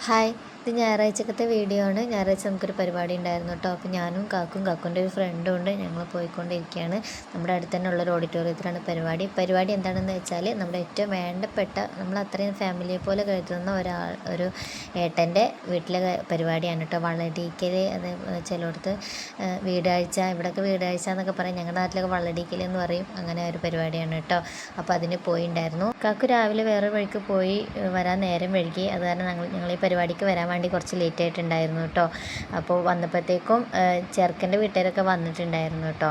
Hi, ഇത് ഞായറാഴ്ചക്കത്തെ video ആണ്. ഞായറാഴ്ച നമുക്കൊരു പരിപാടി ഉണ്ടായിരുന്നു കേട്ടോ. അപ്പോൾ ഞാനും കാക്കുൻ്റെ ഒരു ഫ്രണ്ടും ഉണ്ട്. ഞങ്ങൾ പോയിക്കൊണ്ടിരിക്കുകയാണ്. നമ്മുടെ അടുത്ത് തന്നെ ഉള്ളൊരു ഓഡിറ്റോറിയത്തിലാണ് പരിപാടി എന്താണെന്ന് വെച്ചാൽ നമ്മുടെ ഏറ്റവും വേണ്ടപ്പെട്ട, നമ്മൾ അത്രയും ഫാമിലിയെ പോലെ കരുതുന്ന ഒരു ഏട്ടൻ്റെ വീട്ടിലെ പരിപാടിയാണ് കേട്ടോ. വള്ളടിക്കൽ, അത് ചിലയിടത്ത് വീടാഴ്ച, ഇവിടെയൊക്കെ വീടാഴ്ച എന്നൊക്കെ പറയും. ഞങ്ങളുടെ നാട്ടിലൊക്കെ വള്ളടിക്കൽ എന്ന് പറയും. അങ്ങനെ ഒരു പരിപാടിയാണ് കേട്ടോ. അപ്പോൾ അതിന് പോയിണ്ടായിരുന്നു. കാക്കു രാവിലെ വേറെ വഴിക്ക് പോയി വരാൻ നേരം വൈകി. അത് കാരണം ഞങ്ങൾ ഈ പരിപാടിക്ക് വരാൻ വേണ്ടി കുറച്ച് ലേറ്റ് ആയിട്ടുണ്ടായിരുന്നു കേട്ടോ. അപ്പോൾ വന്നപ്പോഴത്തേക്കും ചെറുക്കൻ്റെ വീട്ടുകാരൊക്കെ വന്നിട്ടുണ്ടായിരുന്നു കേട്ടോ.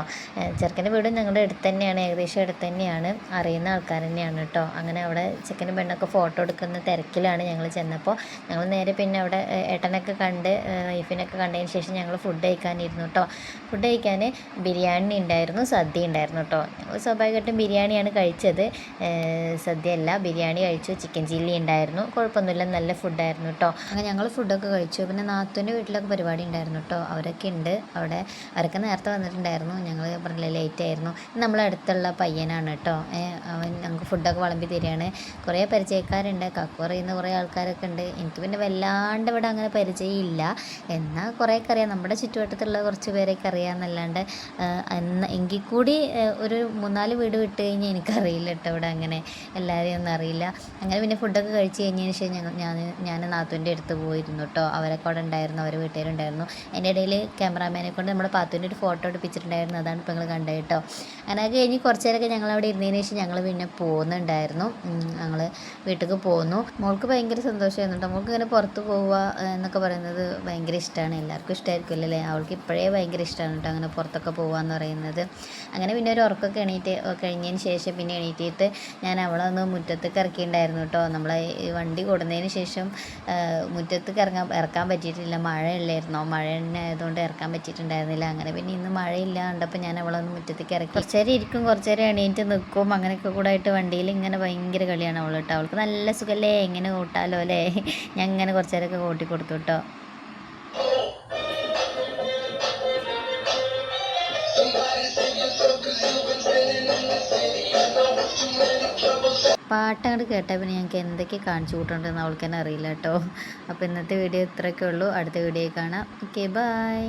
ചെറുക്കൻ്റെ വീടും ഞങ്ങളുടെ അടുത്ത് തന്നെയാണ്, ഏകദേശം അടുത്ത് തന്നെയാണ്, അറിയുന്ന ആൾക്കാർ തന്നെയാണ് കേട്ടോ. അങ്ങനെ അവിടെ ചെക്കനും പെണ്ണൊക്കെ ഫോട്ടോ എടുക്കുന്ന തിരക്കിലാണ് ഞങ്ങൾ ചെന്നപ്പോൾ. ഞങ്ങൾ നേരെ പിന്നെ അവിടെ ഏട്ടനൊക്കെ കണ്ട് വൈഫിനൊക്കെ കണ്ടതിന് ശേഷം ഞങ്ങൾ ഫുഡ് കഴിക്കാനിരുന്നു കേട്ടോ. ഫുഡ് കഴിക്കാൻ ബിരിയാണി ഉണ്ടായിരുന്നു, സദ്യ ഉണ്ടായിരുന്നു കേട്ടോ. ഞങ്ങൾ സ്വാഭാവികമായിട്ടും ബിരിയാണിയാണ് കഴിച്ചത്, സദ്യ അല്ല. ബിരിയാണി കഴിച്ചു, ചിക്കൻ ചില്ലി ഉണ്ടായിരുന്നു, കുഴപ്പമൊന്നുമില്ല, നല്ല ഫുഡായിരുന്നു കേട്ടോ. അങ്ങനെ ഞങ്ങൾ ഫുഡൊക്കെ കഴിച്ചു. പിന്നെ നാത്തൂൻ്റെ വീട്ടിലൊക്കെ പരിപാടി ഉണ്ടായിരുന്നു കേട്ടോ. അവരൊക്കെ ഉണ്ട് അവിടെ. അവരൊക്കെ നേരത്തെ വന്നിട്ടുണ്ടായിരുന്നു. ഞങ്ങൾ പറഞ്ഞില്ലേ ലേറ്റ് ആയിരുന്നു. നമ്മളെ അടുത്തുള്ള പയ്യനാണ് കേട്ടോ. അവൻ ഞങ്ങൾക്ക് ഫുഡൊക്കെ വിളമ്പി തരികയാണ്. കുറേ പരിചയക്കാരുണ്ട്, കക്കു അറിയുന്ന കുറേ ആൾക്കാരൊക്കെ ഉണ്ട്. എനിക്ക് പിന്നെ വല്ലാണ്ട് ഇവിടെ അങ്ങനെ പരിചയമില്ല, എന്നാൽ കുറേയൊക്കെ അറിയാം. നമ്മുടെ ചുറ്റുവട്ടത്തുള്ള കുറച്ച് പേരെയൊക്കെ അറിയാമെന്നല്ലാണ്ട് എങ്കിൽ കൂടി ഒരു 3-4 വീട് വിട്ട് കഴിഞ്ഞാൽ എനിക്കറിയില്ല കേട്ടോ ഇവിടെ അങ്ങനെ എല്ലാവരെയും ഒന്നും അറിയില്ല. അങ്ങനെ പിന്നെ ഫുഡൊക്കെ കഴിച്ച് കഴിഞ്ഞതിന് ശേഷം ഞാൻ നാത്തൂൻ്റെ അടുത്ത് പോയിരുന്നു കേട്ടോ. അവരൊക്കെ അവിടെ ഉണ്ടായിരുന്നു, അവർ വീട്ടുകാരുണ്ടായിരുന്നു. അതിൻ്റെ ഇടയിൽ ക്യാമറാമാനെ കൊണ്ട് നമ്മുടെ പാത്തൂൻ്റെ ഒരു ഫോട്ടോ എടുപ്പിച്ചിട്ടുണ്ടായിരുന്നു. അതാണ് ഇപ്പോൾ നിങ്ങൾ കണ്ടത് കേട്ടോ. അങ്ങനെ കഴിഞ്ഞ് കുറച്ച് നേരമൊക്കെ ഞങ്ങൾ അവിടെ ഇരുന്നതിന് ശേഷം ഞങ്ങൾ പിന്നെ പോകുന്നുണ്ടായിരുന്നു. ഞങ്ങൾ വീട്ടിലേക്ക് പോന്നു. മോൾക്ക് ഭയങ്കര സന്തോഷമായിരുന്നു കേട്ടോ. മോൾക്ക് ഇങ്ങനെ പുറത്ത് പോവുക എന്നൊക്കെ പറയുന്നത് ഭയങ്കര ഇഷ്ടമാണ്. എല്ലാവർക്കും ഇഷ്ടമായിരിക്കുമല്ലോ അല്ലേ. അവൾക്ക് ഇപ്പോഴേ ഭയങ്കര ഇഷ്ടമാണ് കേട്ടോ അങ്ങനെ പുറത്തൊക്കെ പോകുക എന്ന് പറയുന്നത്. അങ്ങനെ പിന്നെ ഒരു ഉറക്കമൊക്കെ കഴിഞ്ഞതിന് ശേഷം പിന്നെ എണീറ്റിട്ട് ഞാൻ അവളെ ഒന്ന് മുറ്റത്തേക്ക് ഇറക്കിയിട്ടുണ്ടായിരുന്നു കേട്ടോ. നമ്മളെ ഈ വണ്ടി കൊടുന്നതിന് ശേഷം മുറ്റത്തേക്ക് ഇറക്കാൻ പറ്റിയിട്ടില്ല, മഴയല്ലായിരുന്നോ. മഴ തന്നെ ആയതുകൊണ്ട് ഇറക്കാൻ പറ്റിയിട്ടുണ്ടായിരുന്നില്ല. അങ്ങനെ പിന്നെ ഇന്ന് മഴയില്ല കണ്ടപ്പോൾ ഞാൻ അവളൊന്ന് മുറ്റത്തേക്ക് ഇറക്കി. കുറച്ച് നേരം ഇരിക്കും, കുറച്ച് നേരം എണീറ്റ് നിൽക്കും, അങ്ങനെയൊക്കെ കൂടെ ആയിട്ട് വണ്ടിയിൽ ഇങ്ങനെ ഭയങ്കര കളിയാണ് അവൾ കേട്ടോ. അവൾക്ക് നല്ല സുഖമല്ലേ, എങ്ങനെ കൂട്ടാലോ അല്ലേ. ഞാൻ ഇങ്ങനെ കുറച്ച് നേരമൊക്കെ കൂട്ടി കൊടുത്തു കേട്ടോ. പാട്ടങ്ങോട്ട് കേട്ടാൽ പിന്നെ ഞങ്ങൾക്ക് എന്തൊക്കെ കാണിച്ചു കൂട്ടുണ്ടെന്ന് അവൾക്ക് തന്നെ അറിയില്ല കേട്ടോ. അപ്പോൾ ഇന്നത്തെ വീഡിയോ ഇത്രയൊക്കെ ഉള്ളൂ. അടുത്ത വീഡിയോ കാണാം. Okay, by.